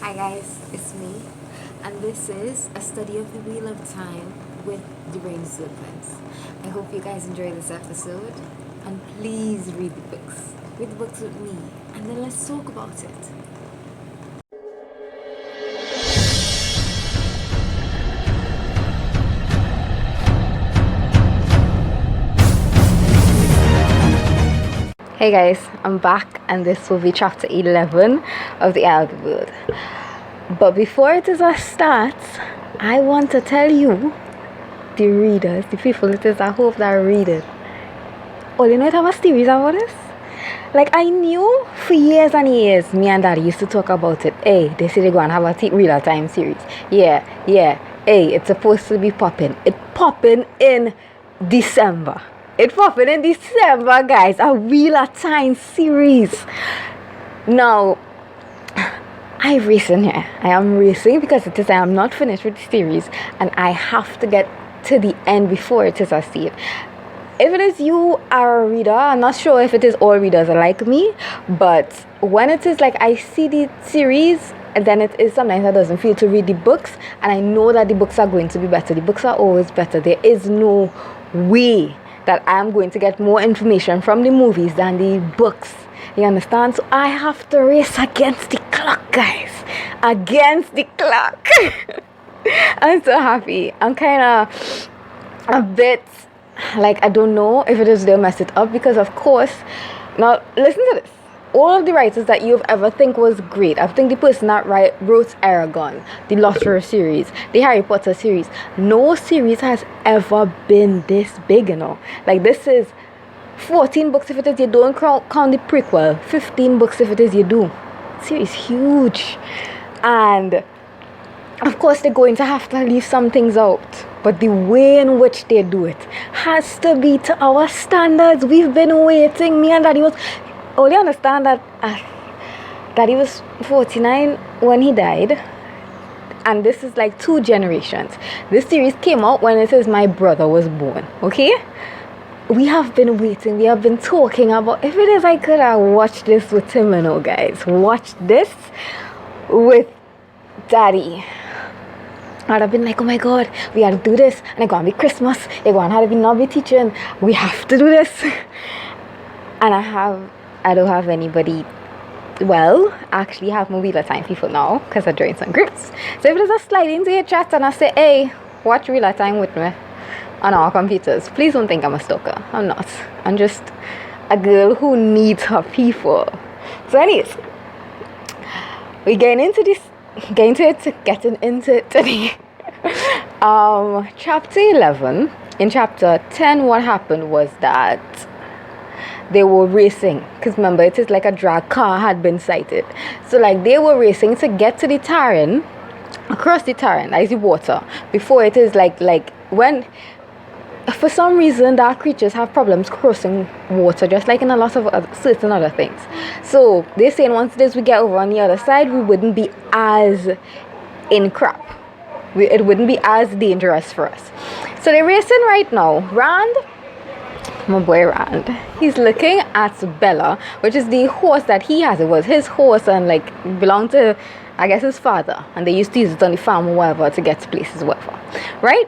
Hi guys, it's me, and this is a study of the Wheel of Time with the Rain Serpents. I hope you guys enjoy this episode, and please read the books. Read the books with me, and then let's talk about it. Hey guys, I'm back, and this will be chapter 11 of the Elder World. But before it is a start, I want to tell you, the readers, the people it is I hope that read it. Oh, you know, it have a series about this? Like, I knew for years and years, me and Daddy used to talk about it. Hey, they say they're going to have a real time series. Yeah. Hey, it's supposed to be popping. It popping in December. It popping in December, guys. A Wheel Time series. Now, I am racing because it is I am not finished with the series, and I have to get to the end before it is a save. If it is you are a reader, I'm not sure if it is all readers are like me, but when it is like I see the series, and then it is sometimes I doesn't feel to read the books, and I know that the books are going to be better. The books are always better. There is no way that I'm going to get more information from the movies than the books. You understand? So I have to race against the clock, guys. Against the clock. I'm so happy. I'm kind of a bit like, I don't know if it is they'll mess it up, because of course, now listen to this. All of the writers that you've ever think was great, I think the person that wrote Aragon, the Lotterer series, the Harry Potter series, no series has ever been this big, you know. Like, this is 14 books if it is you don't count the prequel, 15 books if it is you do. Series huge, and of course they're going to have to leave some things out, but the way in which they do it has to be to our standards. We've been waiting. Me and Daddy was only understand that Daddy was 49 when he died, and this is like 2 generations. This series came out when it is my brother was born. Okay, we have been waiting. We have been talking about, if it is I could have watched this with him, you know, guys, watch this with Daddy, I'd have been like, oh my god, we have to do this, and it's going to be Christmas, it's going to have to not be teaching, we have to do this. And I don't have anybody, well, actually have my Wheel of Time people now, because I joined some groups. So if there's a slide into your chat and I say, hey, watch Wheel of Time with me on our computers, please don't think I'm a stalker. I'm not. I'm just a girl who needs her people. So anyways, we're getting into it today. Chapter 11. In chapter 10, what happened was that they were racing, because remember, it is like a Draghkar had been sighted. So like they were racing to get to the Taryn, across the Taryn, that is the water, before it is like when for some reason dark creatures have problems crossing water, just like in a lot of certain other things. So they're saying once we get over on the other side, we wouldn't be as in crap. It wouldn't be as dangerous for us. So they're racing right now. Rand, my boy Rand, he's looking at Bella, which is the horse that he has. It was his horse and like belonged to, I guess, his father, and they used to use it on the farm or whatever to get to places, whatever. Right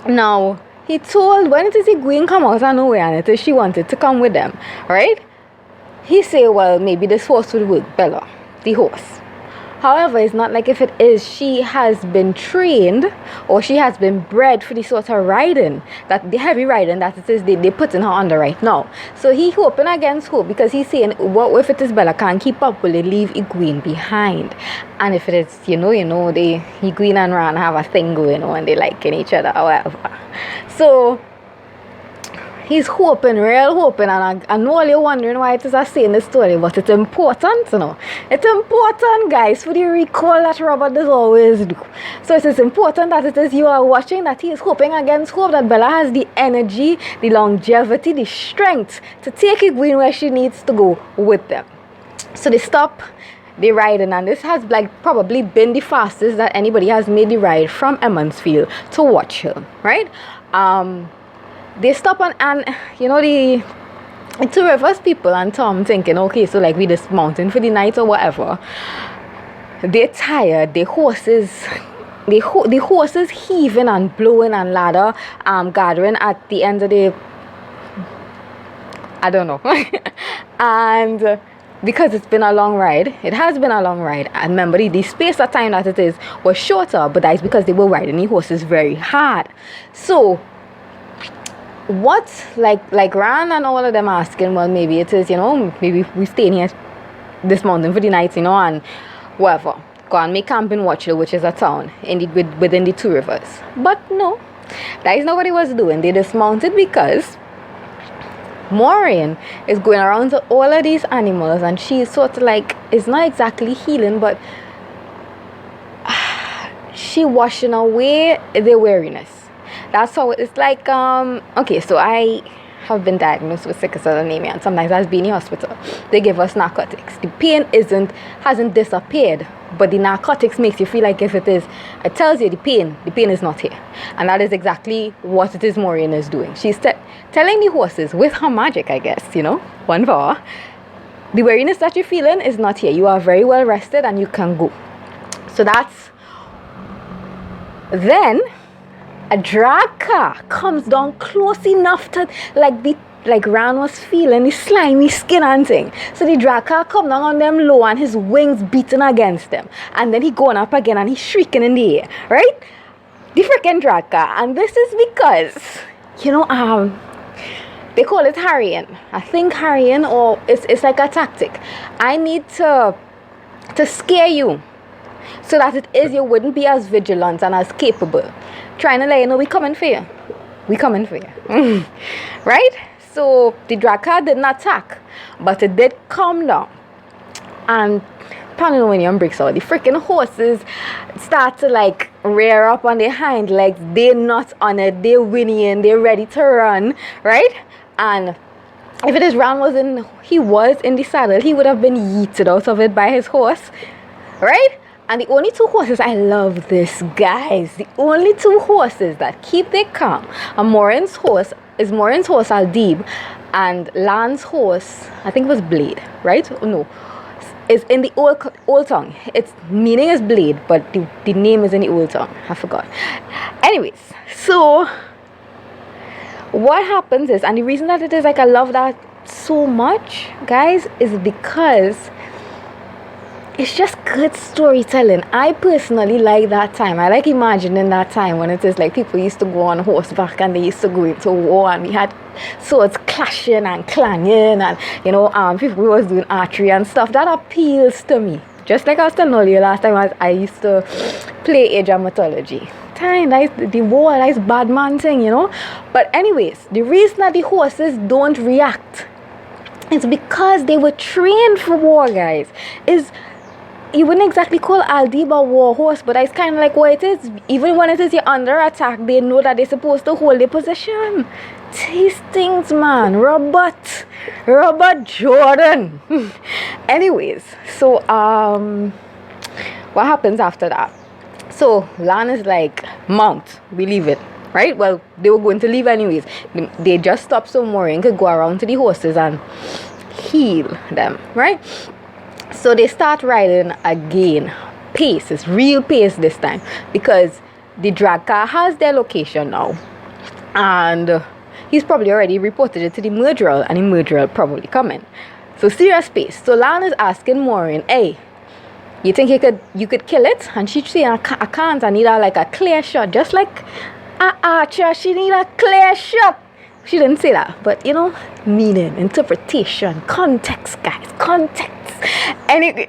now, he told, when it is he going come out of nowhere, and it is she wanted to come with them, right? He said, well, maybe this horse would work, Bella, the horse. However, it's not like if it is, she has been trained or she has been bred for the sort of riding, that the heavy riding that it is they putting her under right now. So he hoping against hope, because he's saying, what if it is Bella can't keep up, will they leave Egwene behind? And if it is, Egwene and Ran have a thing going on, they liking each other or whatever. So he's hoping, and I know you're wondering why it is I saying this story, but it's important, you know. It's important, guys, for the recall that Robert does always do. So it is important that it is you are watching, that he is hoping against hope that Bella has the energy, the longevity, the strength to take Egwene where she needs to go with them. So they stop the riding, and this has like probably been the fastest that anybody has made the ride from Emmonsfield to Watch Hill, right? They stop and the 2 of us people and Tom thinking, okay, so like we this mountain for the night or whatever. they're tired. The horses heaving and blowing and ladder gathering at the end of the, I don't know. And because it's been a long ride, it has been a long ride. And remember, the space of time that it is was shorter, but that is because they were riding the horses very hard. So what, like Ran and all of them asking, well, maybe it is, maybe we stay here this mountain for the night, and whatever. Go and make camp in Watchhill, which is a town within the two rivers. But no, that is not what he was doing. They dismounted because Maureen is going around to all of these animals, and she's sort of like, it's not exactly healing, but she washing away their weariness. That's how it's like. Okay, so I have been diagnosed with sickle cell anemia, and sometimes I've been in hospital. They give us narcotics. The pain hasn't disappeared, but the narcotics makes you feel like if it is, it tells you the pain is not here. And that is exactly what it is Maureen is doing. She's telling the horses with her magic, I guess, one power, the weariness that you're feeling is not here. You are very well rested and you can go. So that's, then a Draghkar comes down close enough to like Ran was feeling the slimy skin and thing. So the Draghkar come down on them low and his wings beating against them. And then he going up again and he's shrieking in the air, right? The freaking Draghkar. And this is because, they call it harrying. I think harrying, or it's like a tactic. I need to scare you so that it is you wouldn't be as vigilant and as capable. Trying to let you know we coming for you. We coming for you. Right? So the Draghkar didn't attack, but it did calm down. And apparently when you breaks out, the freaking horses start to like rear up on their hind legs. They're not on it, they're whinnying, they're ready to run, right? And if it is Ran was in the saddle, he would have been yeeted out of it by his horse, right? And the only two horses, I love this, guys. The only two horses that keep their calm are Maureen's horse Aldib, and Lan's horse, I think it was Blade, right? No, is in the old tongue. Its meaning is Blade, but the name is in the old tongue. I forgot. Anyways, so what happens is, and the reason that it is like I love that so much, guys, is because it's just good storytelling. I personally like that time. I like imagining that time when it is like people used to go on horseback and they used to go into war and we had swords clashing and clanging and people was doing archery and stuff. That appeals to me. Just like I was telling you last time, I used to play Age of Mythology. The war, that's bad man thing, But anyways, the reason that the horses don't react is because they were trained for war, guys. You wouldn't exactly call Aldib a war horse, but it's kind of like what it is. Even when it is you're under attack, they know that they're supposed to hold their position. These things, man. Robert Jordan. Anyways, so what happens after that? So Lan is like, mount, we leave it, right? Well, they were going to leave anyways. They just stopped so Maureen could go around to the horses and heal them, right? So they start riding again. Pace, it's real pace this time, because the Draghkar has their location now, and he's probably already reported it to the Myrdraal, and the Myrdraal probably coming. So serious pace. So Lan is asking Maureen, hey, you think you could kill it? And she's saying, I can't. I need a clear shot, just like an archer. She need a clear shot. She didn't say that, but meaning, interpretation, context, guys, context. Anyways,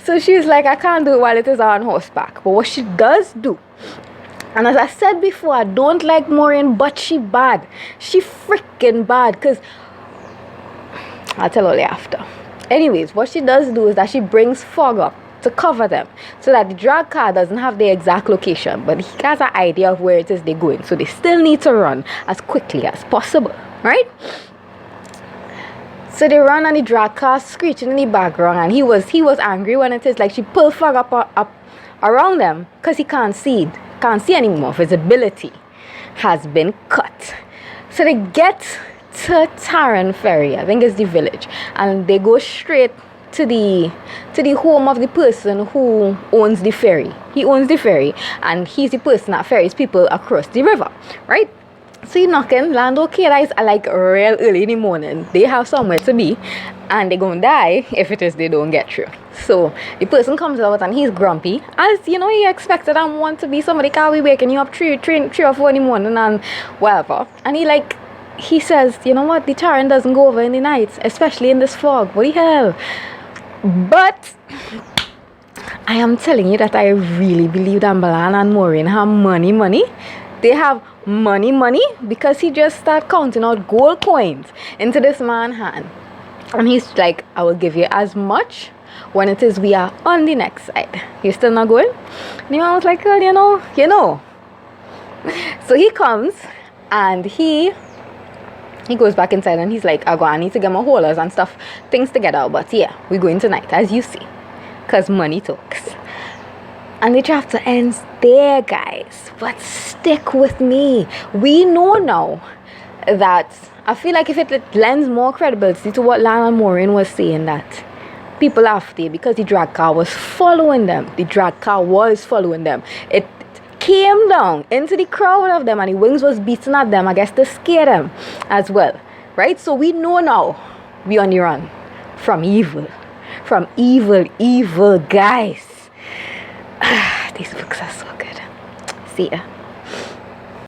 so she's like, I can't do it while it is on horseback. But what she does do, and as I said before, I don't like Maureen, but she bad. She freaking bad, because I'll tell you after. Anyways, what she does do is that she brings fog up to cover them, so that the Draghkar doesn't have the exact location, but he has an idea of where it is they're going. So they still need to run as quickly as possible, right? So they run and the Draghkar screeching in the background, and he was angry when it is like she pulled fog up around them, because he can't see anymore. Visibility has been cut. So they get to Taran Ferry, I think it's the village, and they go straight to the home of the person who owns the ferry. He owns the ferry, and he's the person that ferries people across the river, right? So you knocking, land okay, guys, are like real early in the morning. They have somewhere to be, and they're gonna die if it is they don't get through. So the person comes out and he's grumpy, as you know he expected and want to be somebody can't be waking you up 3 or 4 in the morning and whatever. And he says, you know what, the Charon doesn't go over in the night, especially in this fog. What the hell? But I am telling you that I really believe that Balan and Maureen have money. They have money because he just started counting out gold coins into this man's hand. And he's like, I will give you as much when it is we are on the next side. You're still not going? And the man was like, well, you know. So he comes and he goes back inside and he's like, I need to get my haulers and stuff, things together. But yeah, we're going tonight, as you see. Because money talks. And the chapter ends there, guys. But stick with me. We know now that I feel like if it lends more credibility to what Lan and Maureen was saying, that people after, because the Draghkar was following them. It came down into the crowd of them and the wings was beating at them, I guess, to scare them as well. Right? So we know now we on the run from evil. From evil, guys. These books are so good. See ya.